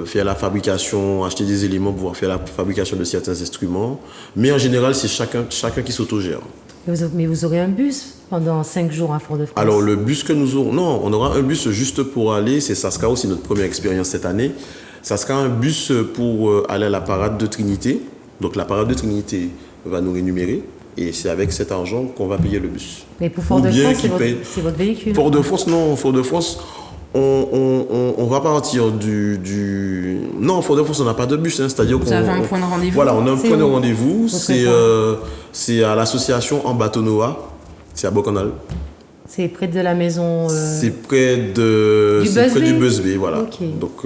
faire la fabrication, acheter des éléments pour pouvoir faire la fabrication de certains instruments. Mais en général, c'est chacun qui s'autogère. Mais vous aurez un bus pendant 5 jours à Fort-de-France. Alors le bus que nous aurons, non, on aura un bus juste pour aller, ça sera aussi notre première expérience cette année, ça sera un bus pour aller à la parade de Trinité. Donc la parade de Trinité va nous rémunérer et c'est avec cet argent qu'on va payer le bus. Mais pour Ou Fort-de-France, bien c'est qu'ils votre, payent- c'est votre véhicule. Fort-de-France, non. Fort-de-France, on va partir du... Non, Fort-de-France, on n'a pas de bus. Hein, c'est-à-dire Vous avez un point de rendez-vous? Voilà, on a un C'est point de où? rendez-vous. Votre C'est à l'association en Bateau-Noah. C'est à Bocanal. C'est près de la maison. C'est près de... Du c'est près Busby? du Busby, voilà. Ok. Donc,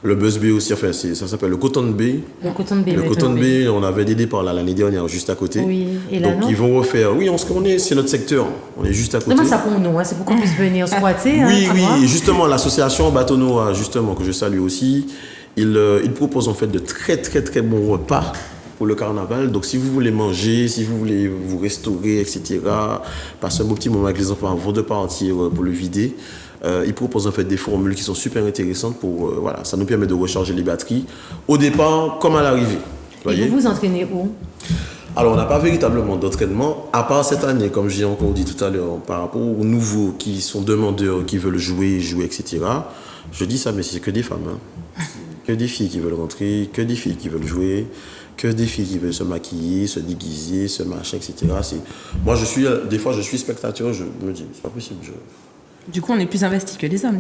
le Busby aussi, enfin, ça s'appelle le Cotton Bay. Le Coton de Bay. Le maintenant. Cotton Bay, on avait des départs là, l'année dernière, juste à côté. Oui, et là, Donc, non? ils vont refaire... Oui, on se connaît, c'est notre secteur. On est juste à côté. Non, ça pour nous, hein, c'est pour qu'on puisse venir squatter. Oui, hein, tu oui, vois. et justement, l'association Bateau-Noah, justement, que je salue aussi, il propose en fait de très, très, très bons repas pour le carnaval. Donc, si vous voulez manger, si vous voulez vous restaurer, etc., passer un beau petit moment avec les enfants avant de partir pour le vider, il propose en fait des formules qui sont super intéressantes pour, voilà, ça nous permet de recharger les batteries au départ comme à l'arrivée. Et vous vous entraînez où? Alors, on n'a pas véritablement d'entraînement, à part cette année, comme j'ai encore dit tout à l'heure, par rapport aux nouveaux qui sont demandeurs, qui veulent jouer, etc. Je dis ça, mais c'est que des femmes. Hein. Que des filles qui veulent rentrer, que des filles qui veulent jouer, que des filles qui veulent se maquiller, se déguiser, se machin, etc. Moi, des fois, je suis spectateur, je me dis, c'est pas possible. Du coup, on est plus investi que les hommes.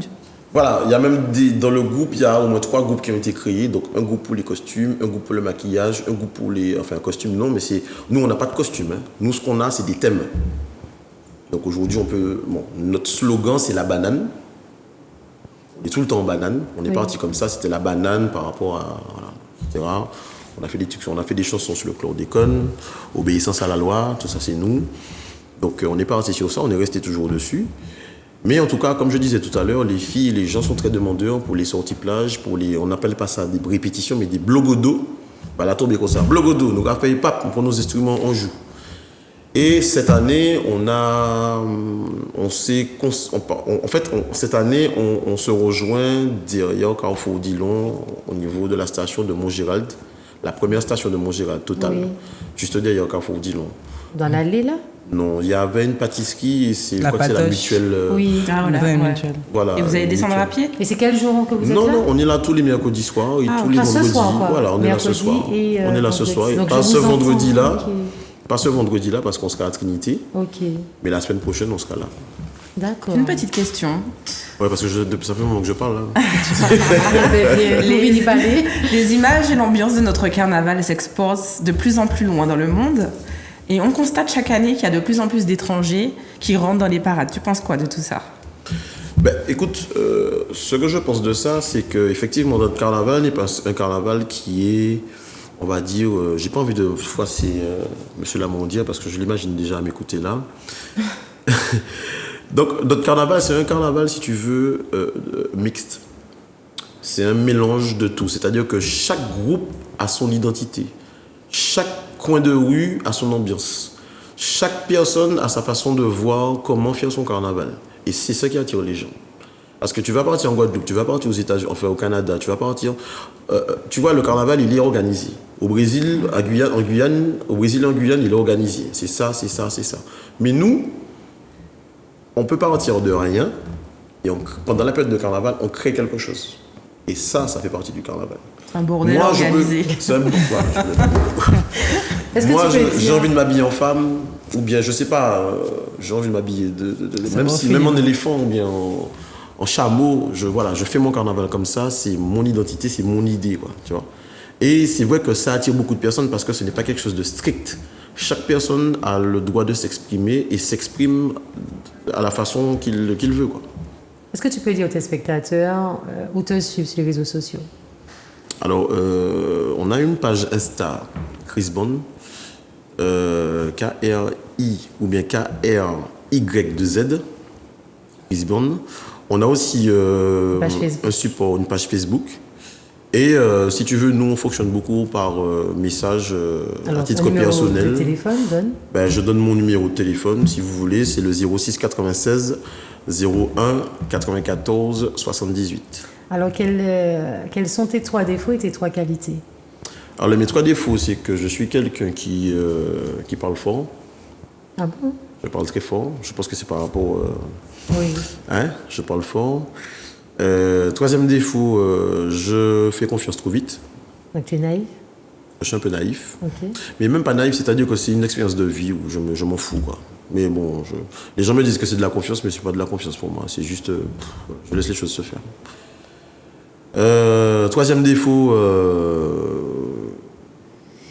Voilà, il y a même dans le groupe, il y a au moins 3 groupes qui ont été créés. Donc un groupe pour les costumes, un groupe pour le maquillage, un groupe pour les... Enfin, costume non, mais nous, on n'a pas de costume. Hein. Nous, ce qu'on a, c'est des thèmes. Donc aujourd'hui, notre slogan, c'est la banane. On est tout le temps en banane. On est parti comme ça, c'était la banane par rapport à... Voilà, etc. On a fait des chansons sur le chlordécone, obéissance à la loi, tout ça, c'est nous. Donc on est parti sur ça, on est resté toujours dessus. Mais en tout cas, comme je disais tout à l'heure, les filles, les gens sont très demandeurs pour les sorties plage, on n'appelle pas ça des répétitions, mais des blogodos. Bah, la tombe est comme ça. Blogodos, nous rappelons pas, on prend nos instruments, on joue. Et cette année, cette année, on se rejoint derrière Carrefour Dillon, au niveau de la station de Montgérald, la première station de Montgérald, totale, juste derrière Carrefour Dillon. Dans l'allée, là? Non, il y avait une pâtisserie et je crois que c'est la Patoche. mutuelle. Oui. Ah, voilà, Vous avez une ouais. mutuelle. Voilà, Et vous allez une descendre à mutuelle. pied? Et c'est quel jour que vous êtes Non, là? non, on est là tous les mercredis soirs et tous les ce vendredis. soir, quoi. Voilà, on est là ce Mercredi soir. et, On est là ce vendredi. soir. Et Donc, pas je ce vous entends. vendredi-là. Ok. Pas ce vendredi-là parce qu'on sera à Trinité. Ok, Mais la semaine prochaine, on sera là. d'accord. Une petite question. Ouais, parce que depuis ça fait un moment que je parle là. Les images et l'ambiance de notre carnaval s'exportent de plus en plus loin dans le monde. Et on constate chaque année qu'il y a de plus en plus d'étrangers qui rentrent dans les parades. Tu penses quoi de tout ça? Ben, écoute, ce que je pense de ça, c'est qu'effectivement, notre carnaval n'est pas un carnaval qui est, on va dire, j'ai pas envie de froisser Monsieur Lamondier parce que je l'imagine déjà à m'écouter là. Donc, notre carnaval, c'est un carnaval, si tu veux, mixte. C'est un mélange de tout. C'est-à-dire que chaque groupe a son identité. Chaque coin de rue a son ambiance. Chaque personne a sa façon de voir comment faire son carnaval. Et c'est ça qui attire les gens. Parce que tu vas partir en Guadeloupe, tu vas partir aux États-Unis, enfin au Canada, tu vas partir... tu vois, le carnaval, il est organisé. Au Brésil, en Guyane, il est organisé. C'est ça, c'est ça, c'est ça. Mais nous, on peut partir de rien et pendant la période de carnaval, on crée quelque chose. Et ça fait partie du carnaval. Un bordel organisé. C'est un Est-ce que Moi, tu peux j'ai dire- envie de m'habiller en femme, ou bien, je sais pas, j'ai envie de m'habiller même en éléphant, ou bien en chameau, je fais mon carnaval comme ça, c'est mon identité, c'est mon idée, quoi, tu vois. Et c'est vrai que ça attire beaucoup de personnes parce que ce n'est pas quelque chose de strict. Chaque personne a le droit de s'exprimer et s'exprime à la façon qu'il veut, quoi. Est-ce que tu peux dire aux téléspectateurs où te suivre sur les réseaux sociaux? Alors, on a une page Insta, Chris Bond, K-R-I ou bien K-R-Y-2-Z, Chris Bond. On a aussi Page Facebook. un support, une page Facebook. Et si tu veux, nous, on fonctionne beaucoup par message à Alors, titre ton numéro personnel. de téléphone, donne. Ben, je donne mon numéro de téléphone, si vous voulez, c'est le 06 96 01 94 78. Alors, quels sont tes 3 défauts et tes 3 qualités? Alors, mes 3 défauts, c'est que je suis quelqu'un qui parle fort. Ah bon? Je parle très fort. Je pense que c'est par rapport... Oui. je parle fort. 3e défaut, je fais confiance trop vite. Donc, tu es naïf? Je suis un peu naïf. Ok. Mais même pas naïf, c'est-à-dire que c'est une expérience de vie où je m'en fous, quoi. Mais bon, les gens me disent que c'est de la confiance, mais c'est pas de la confiance pour moi. C'est juste, je laisse les choses se faire. Troisième défaut,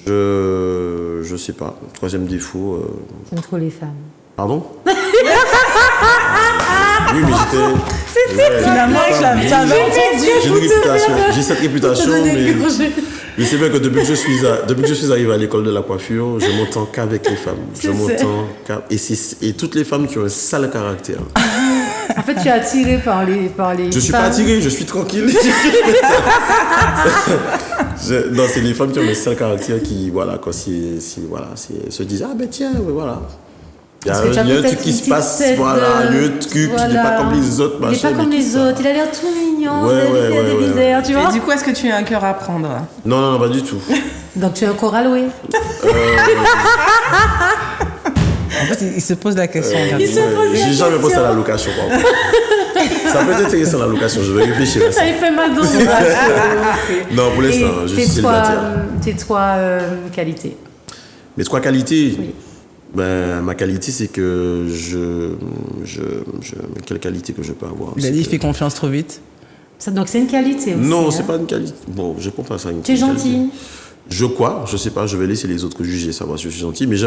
je sais pas. Troisième défaut. J'aime trop les femmes. Pardon? Oui, mais j'étais. Finalement, tu l'avais entendu. J'ai une réputation. J'ai cette réputation, mais c'est vrai que depuis que je suis arrivé à l'école de la coiffure, je m'entends qu'avec les femmes. Et toutes les femmes qui ont un sale caractère. En fait, tu es attiré par les Je suis femmes. pas attiré, je suis tranquille. Non, c'est les femmes qui ont un sale caractère qui, voilà, quand se disent, ah ben tiens, voilà. Il y a un truc qui se passe, voilà, il y a un truc qui n'est pas comme les autres, Il n'est pas comme les autres, il a l'air tout mignon, il a des misères, tu vois. Et du coup, est-ce que tu as un cœur à prendre? Non, pas du tout. Donc tu es encore alloué. En fait, il se pose la question. J'ai jamais pensé à la location, par contre. Ça peut être intéressant la location, je vais réfléchir à ça. Ça lui fait mal dans le bras. Non, pour l'instant, je suis célibataire. Tes trois qualités. Mes trois qualités? Oui. Ben, ma qualité, c'est que quelle qualité que je peux avoir? Il a dit qu'il fait confiance trop vite. Donc c'est une qualité aussi. Non, c'est pas une qualité. Bon, je pense pas à ça. Tu es gentil. Je sais pas, je vais laisser les autres juger, savoir si je suis gentil. Mais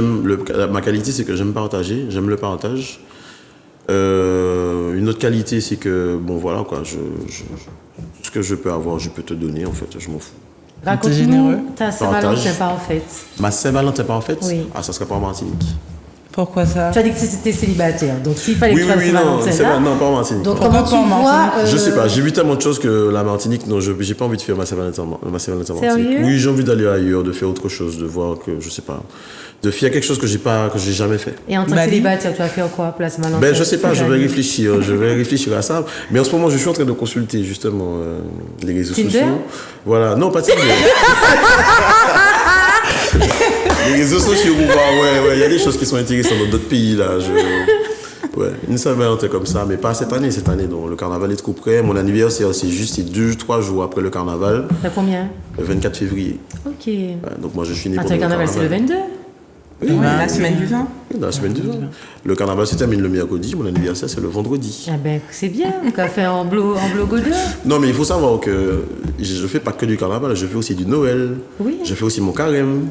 ma qualité, c'est que j'aime partager, j'aime le partage. Une autre qualité, c'est que, bon, voilà, quoi, ce que je peux avoir, je peux te donner, en fait, je m'en fous. Raconte-nous ta Saint-Valentin parfaite. Ma Saint-Valentin parfaite? Oui. Ah, ça serait pas en Martinique. Pourquoi ça? Tu as dit que tu étais célibataire, donc s'il fallait que tu fasses Oui, Saint-Valentin. non, pas en Martinique. Donc Pourquoi comment pas tu en vois Je sais pas, j'ai vu tellement de choses que la Martinique, non, j'ai pas envie de faire ma Saint-Valentin Martinique. Sérieux? Oui, j'ai envie d'aller ailleurs, de faire autre chose, de voir que, je sais pas, de faire quelque chose que j'ai jamais fait. Et en tant que célibataire, tu vas faire quoi pour la Saint-Valentin? Ben, je sais pas, je vais réfléchir à ça. Mais en ce moment, je suis en train de consulter justement les réseaux Tinder? sociaux. Voilà, non, pas Tinder. Les réseaux sociaux, il y a des choses qui sont intéressantes dans d'autres pays là. Une Saint-Valentin comme ça, mais pas cette année. Cette année, donc le carnaval est trop près. Mon anniversaire, c'est 2-3 jours après le carnaval. T'as combien? Le 24 février. Ok. Ouais, donc moi, je suis né Attends, pour le carnaval, c'est le 22? Oui, La semaine du 20. dans la semaine du 20. Le carnaval se termine le mercredi, mon anniversaire, c'est le vendredi. Ah ben, c'est bien, on peut faire en blogodeur. Non, mais il faut savoir que je fais pas que du carnaval, je fais aussi du Noël. Oui. Je fais aussi mon carême.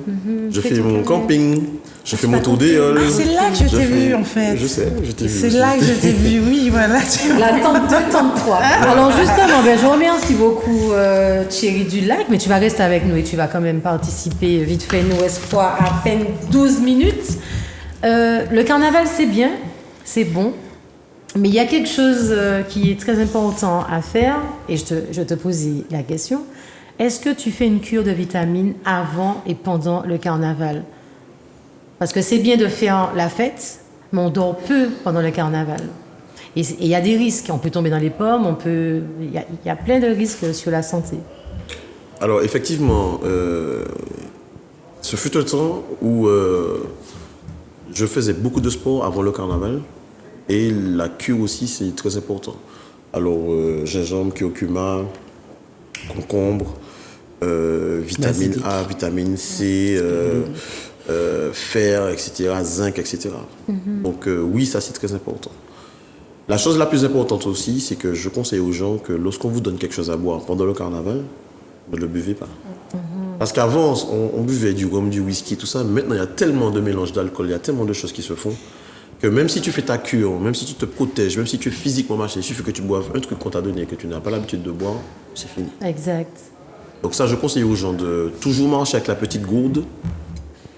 Je fais fais ton mon carême. camping. Je fais mon tour d'éole. Ah, c'est là que je t'ai vu, en fait. Je sais, je t'ai vu. C'est aussi. là que je t'ai vu, oui, voilà. La tente 2, tente 3. Alors justement, je remercie beaucoup Thierry Dulac, mais tu vas rester avec nous et tu vas quand même participer vite fait, nous espoir, à peine 12 minutes. Le carnaval, c'est bien, c'est bon, mais il y a quelque chose qui est très important à faire, et je te pose la question. Est-ce que tu fais une cure de vitamines avant et pendant le carnaval? Parce que c'est bien de faire la fête, mais on dort peu pendant le carnaval. Et il y a des risques. On peut tomber dans les pommes, il y a plein de risques sur la santé. Alors, effectivement, ce fut un temps où je faisais beaucoup de sport avant le carnaval. Et la cure aussi, c'est très important. Alors, gingembre, curcuma, concombre, vitamine A, vitamine C, fer, etc., zinc, etc. Donc oui, ça c'est très important. La chose la plus importante aussi, c'est que je conseille aux gens que lorsqu'on vous donne quelque chose à boire pendant le carnaval, ne le buvez pas. Parce qu'avant, on buvait du rhum, du whisky, tout ça. Maintenant, il y a tellement de mélange d'alcool, il y a tellement de choses qui se font, que même si tu fais ta cure, même si tu te protèges, même si tu es physiquement machin, il suffit que tu boives un truc qu'on t'a donné et que tu n'as pas l'habitude de boire, c'est fini. Exact. Donc ça, je conseille aux gens de toujours marcher avec la petite gourde,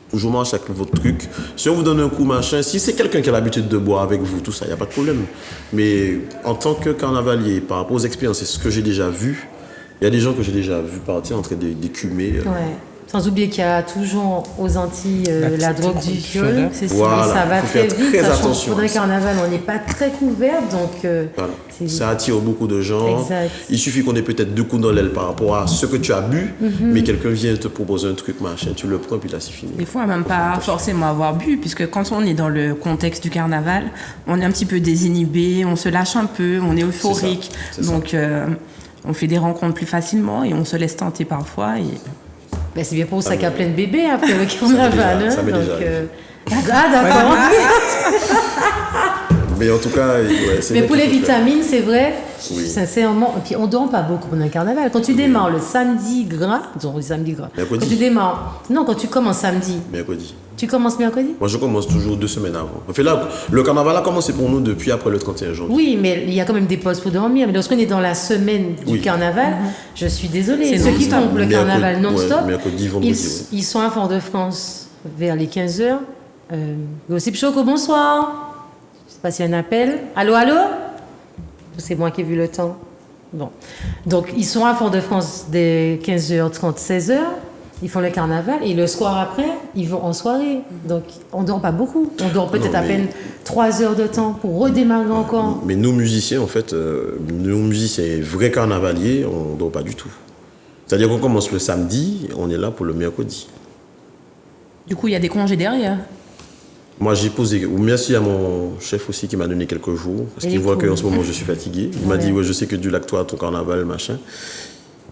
toujours marcher avec votre truc. Si on vous donne un coup, machin, si c'est quelqu'un qui a l'habitude de boire avec vous, tout ça, il n'y a pas de problème. Mais en tant que carnavalier, par rapport aux expériences et ce que j'ai déjà vu, il y a des gens que j'ai déjà vu partir en train d'écumer. Ouais. Sans oublier qu'il y a toujours aux Antilles la drogue du viol. C'est voilà, ça va faut très faire vite. très Sachant attention que pendant à le ça. carnaval, on n'est pas très couvert, donc Voilà. c'est Ça attire beaucoup de gens. Exact. Il suffit qu'on ait peut-être 2 coups dans l'aile par rapport à ce que tu as bu, mais quelqu'un vient te proposer un truc, machin, tu le prends, puis là, c'est fini. Des fois, même pas forcément avoir bu, puisque quand on est dans le contexte du carnaval, on est un petit peu désinhibé, on se lâche un peu, on est euphorique. C'est ça. Donc, on fait des rencontres plus facilement et on se laisse tenter parfois. Et Ben, c'est bien pour ça qu'il y a plein de bébés après le carnaval. ça m'est hein, déjà donc, arrivé. Ah, d'accord. Mais en tout cas, ouais, c'est Mais bien pour qu'il les faut faire. vitamines, c'est vrai, Oui. sincèrement, et puis on ne dort pas beaucoup pendant le carnaval. Quand tu démarres le samedi gras, disons le samedi gras, Mercredi. quand tu démarres, non, quand tu commences samedi, Mercredi. tu commences mercredi? Moi, je commence toujours 2 semaines avant. En fait, là, le carnaval a commencé pour nous depuis après le 31 janvier. Oui, mais il y a quand même des pauses pour dormir. Mais lorsqu'on est dans la semaine du Oui. carnaval, je suis désolée. C'est Ceux qui non-stop. font le carnaval non-stop, Ouais, mercredi, vendredi, ouais. ils sont à Fort-de-France vers les 15h. Gossip Choco, bonsoir. Je ne sais pas s'il y a un appel. Allô, allô? C'est moi qui ai vu le temps. Bon. Donc, ils sont à Fort-de-France dès 15h30, 16h. Ils font le carnaval et le soir après, ils vont en soirée. Donc, on ne dort pas beaucoup. On dort peut-être Non, à mais- peine 3 heures de temps pour redémarrer encore. Mais nos musiciens, en fait, nos musiciens vrais carnavaliers, on ne dort pas du tout. C'est-à-dire qu'on commence le samedi, on est là pour le mercredi. Du coup, il y a des congés derrière. Moi, j'ai posé, merci à mon chef aussi qui m'a donné quelques jours, parce Il qu'il est voit cool. qu'en ce moment je suis fatigué. Il m'a Ouais. dit, ouais, je sais que du lac, toi, ton carnaval, machin.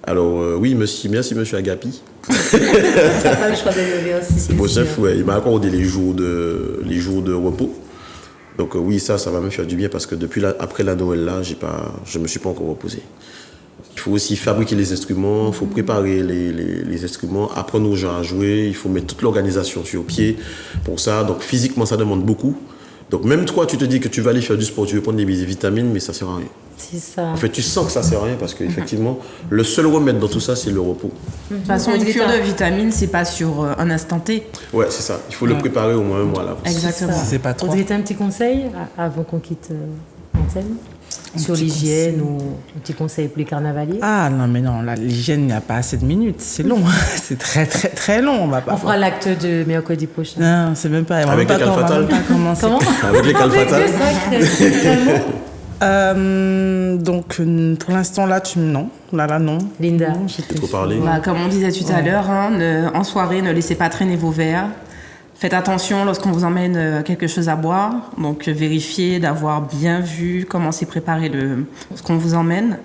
Alors, oui, merci monsieur Agapi. T'as pas le choix de lever aussi. C'est mon sûr. chef, ouais, il m'a accordé les jours de repos. Donc, oui, ça va me faire du bien parce que après la Noël, là, je me suis pas encore reposé. Il faut aussi fabriquer les instruments, il faut préparer les instruments, apprendre aux gens à jouer, il faut mettre toute l'organisation sur pied pour ça. Donc physiquement, ça demande beaucoup. Donc même toi, tu te dis que tu vas aller faire du sport, tu veux prendre des vitamines, mais ça sert à rien. C'est ça. En fait, tu sens que ça sert à rien parce qu'effectivement, le seul remède dans tout ça, c'est le repos. De toute façon, une cure de vitamines, c'est pas sur un instant T. Ouais, c'est ça. Il faut le préparer au moins un mois à l'avance. Exactement. Si c'est pas trop. Audrey, t'as un petit conseil avant qu'on quitte l'antenne sur petit l'hygiène ou un petit conseil pour les carnavaliers? Ah non, mais non, là, l'hygiène, il n'y a pas assez de minutes. C'est long. C'est très, très, très long. On va pas. On fera l'acte de mercredi prochain. Non, c'est même pas. On va Avec même les pas, on va calfatales. même pas commencer. Comment? Avec les calfatales. Donc, pour l'instant, là, non. Là, non. Linda, Non, je Trop parler. Bah, comme on disait tout à l'heure, hein, en soirée, ne laissez pas traîner vos verres. Faites attention lorsqu'on vous emmène quelque chose à boire. Donc, vérifiez d'avoir bien vu comment s'est préparé ce qu'on vous emmène.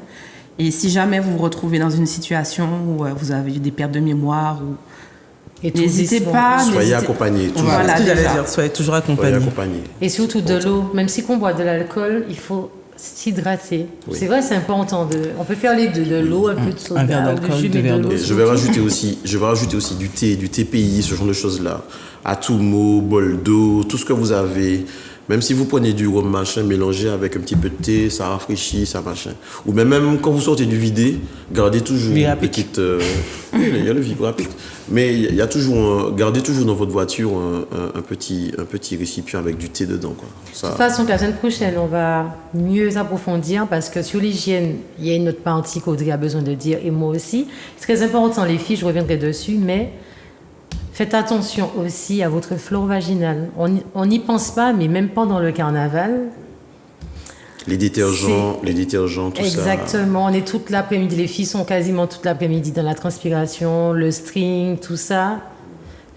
Et si jamais vous vous retrouvez dans une situation où vous avez eu des pertes de mémoire, Et tout n'hésitez doucement. pas. Soyez n'hésitez- accompagnés. Toujours. Voilà, C'est ce que j'allais déjà. dire. Soyez toujours Soyez accompagnés. accompagnés. Et surtout de l'eau. Même si on boit de l'alcool, il faut s'hydrater. Oui. C'est vrai, c'est important. On peut faire les deux, de l'eau, un peu de soda, Un verre ou d'alcool, du jus, deux mais verres de d'eau. l'eau. Et je vais rajouter aussi du TPI, ce genre de choses-là. Atumo, bol d'eau, tout ce que vous avez. Même si vous prenez du rhum machin, mélangez avec un petit peu de thé, ça rafraîchit, ça machin. Ou même quand vous sortez du vidé, gardez toujours une Virapic. petite... oui, il y a le Virapic. Mais il y a toujours, gardez toujours dans votre voiture un petit récipient avec du thé dedans, quoi. Ça, De toute façon, la semaine prochaine, on va mieux approfondir parce que sur l'hygiène, il y a une autre partie qu'Audrey a besoin de dire et moi aussi. C'est très important, les filles, je reviendrai dessus, mais faites attention aussi à votre flore vaginale. On n'y pense pas, mais même pendant le carnaval. les détergents, tout ça. Exactement, on est toute l'après-midi, les filles sont quasiment toute l'après-midi dans la transpiration, le string, tout ça.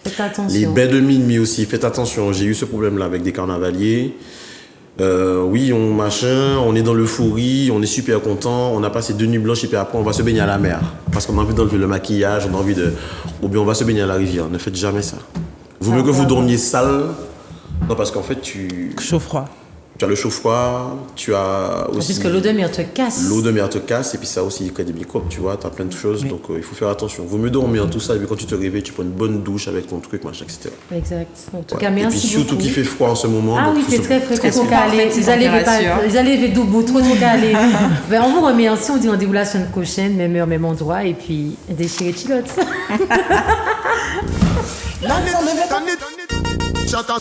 Faites attention. Les bains de minuit aussi, faites attention. J'ai eu ce problème-là avec des carnavaliers. Oui, on est dans l'euphorie, on est super content, on a passé 2 nuits blanches et puis après on va se baigner à la mer. Parce qu'on a envie d'enlever le maquillage, ou bien on va se baigner à la rivière. Ne faites jamais ça. Vaut mieux que vous dormiez sale. Non, parce qu'en fait, tu Chaud-froid. as le chaud-froid, tu as aussi... Puisque l'eau de mer te casse. L'eau de mer te casse et puis ça aussi, il crée des microbes, tu vois, tu as plein de choses. Donc il faut faire attention. Vaut mieux dormir tout ça et puis quand tu te réveilles, tu prends une bonne douche avec ton truc, machin, etc. Exact. En tout Ouais. cas, merci et puis surtout beaucoup. qu'il fait froid en ce moment. Ah donc oui, faut c'est se- très frais, Très trop parfait, calé. ces Ils allaient températures. debout, trop calé. Ben, on vous remercie, on dit rendez-vous la semaine prochaine, même heure, même endroit, et puis déchirez chilotes. Shut up.